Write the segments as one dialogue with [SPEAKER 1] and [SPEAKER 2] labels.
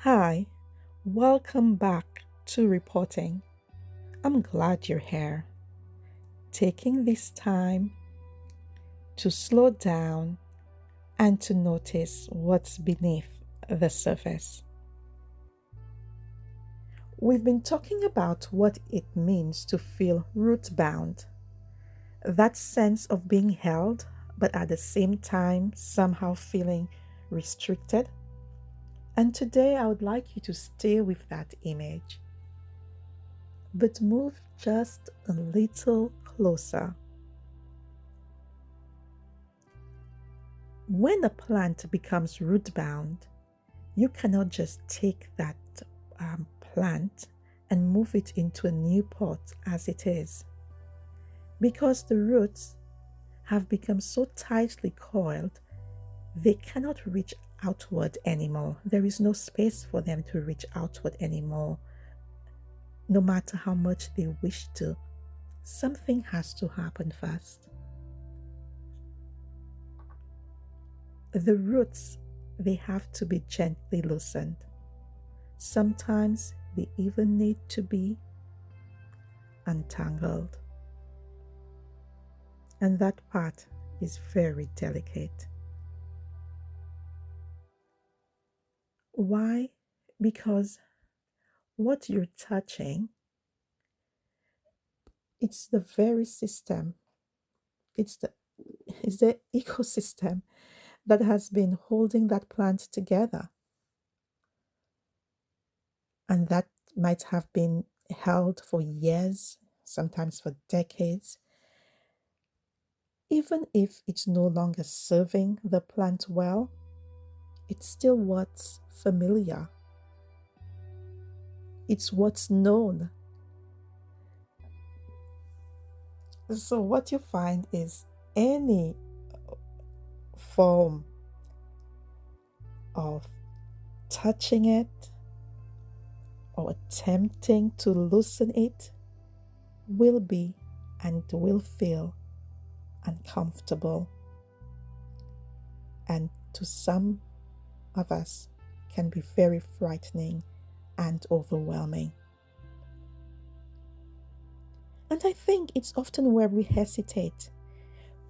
[SPEAKER 1] Hi, welcome back to Reporting. I'm glad you're here. Taking this time to slow down and to notice what's beneath the surface. We've been talking about what it means to feel root bound, that sense of being held, but at the same time somehow feeling restricted. And today I would like you to stay with that image, but move just a little closer. When a plant becomes root bound, you cannot just take that plant and move it into a new pot as it is, because the roots have become so tightly coiled they cannot reach outward anymore. There is no space for them to reach outward anymore, no matter how much they wish to. Something has to happen first. The roots, they have to be gently loosened. Sometimes they even need to be untangled. And that part is very delicate. Why? Because what you're touching, it's the very system, it's the it's the ecosystem that has been holding that plant together. And that might have been held for years, sometimes for decades. Even if it's no longer serving the plant well, it's still what's familiar. It's what's known. So, what you find is any form of touching it or attempting to loosen it will be and will feel uncomfortable, and to some of us can be very frightening and overwhelming. And I think it's often where we hesitate.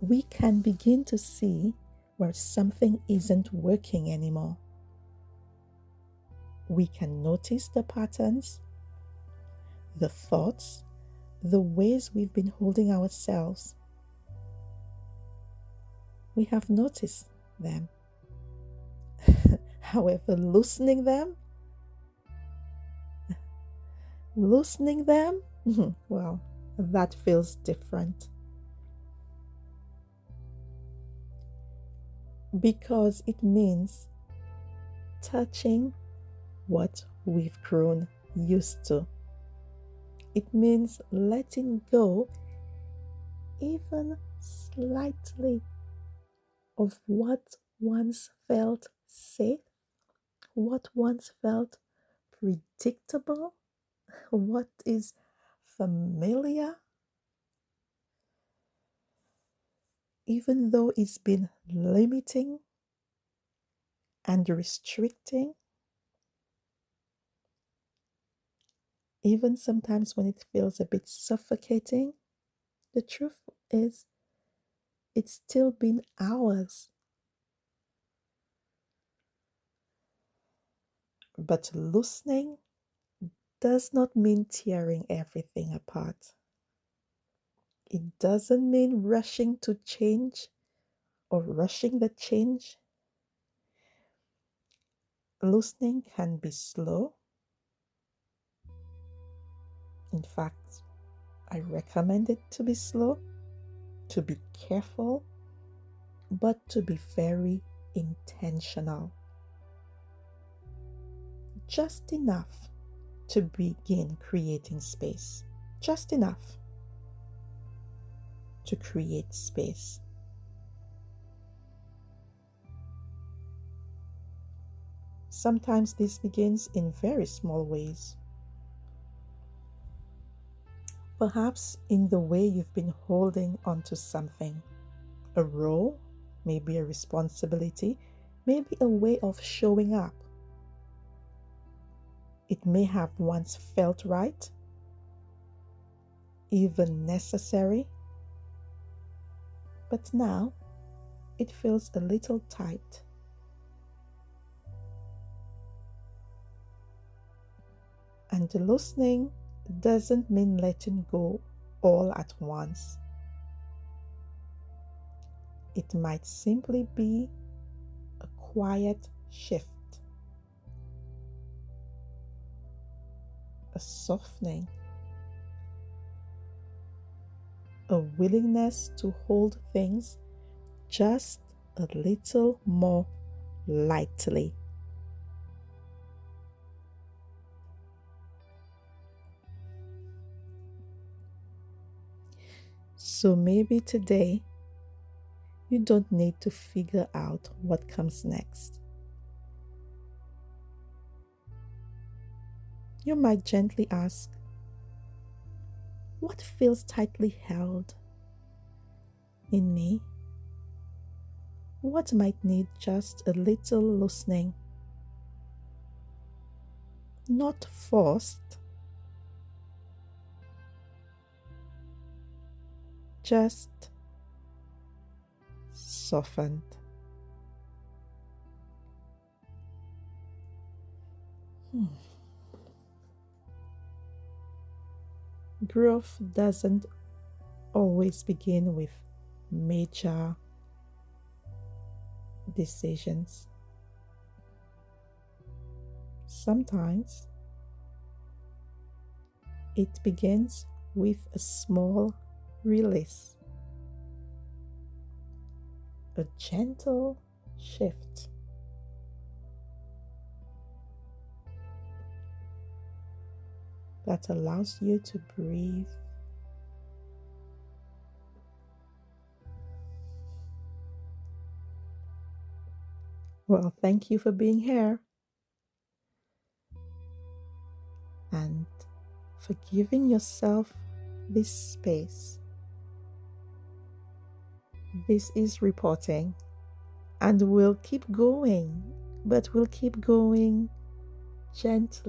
[SPEAKER 1] We can begin to see where something isn't working anymore. We can notice the patterns, the thoughts, the ways we've been holding ourselves. We have noticed them. However, loosening them, well, that feels different. Because it means touching what we've grown used to. It means letting go, even slightly, of what once felt safe, what once felt predictable, what is familiar, even though it's been limiting and restricting, even sometimes when it feels a bit suffocating. The truth is, it's still been ours. But loosening does not mean tearing everything apart. It doesn't mean rushing to change or rushing the change. Loosening can be slow. In fact, I recommend it to be slow, to be careful, but to be very intentional. Just enough to begin creating space. Just enough to create space. Sometimes this begins in very small ways. Perhaps in the way you've been holding onto something, a role, maybe a responsibility, maybe a way of showing up. it may have once felt right, even necessary, but now it feels a little tight. And loosening doesn't mean letting go all at once. It might simply be a quiet shift, a softening, a willingness to hold things just a little more lightly. So maybe today you don't need to figure out what comes next. You might gently ask, what feels tightly held in me? What might need just a little loosening? Not forced, just softened. Growth doesn't always begin with major decisions. Sometimes it begins with a small release, a gentle shift. That allows you to breathe. Well, thank you for being here and for giving yourself this space. This is Repotting, and we'll keep going, but we'll keep going gently.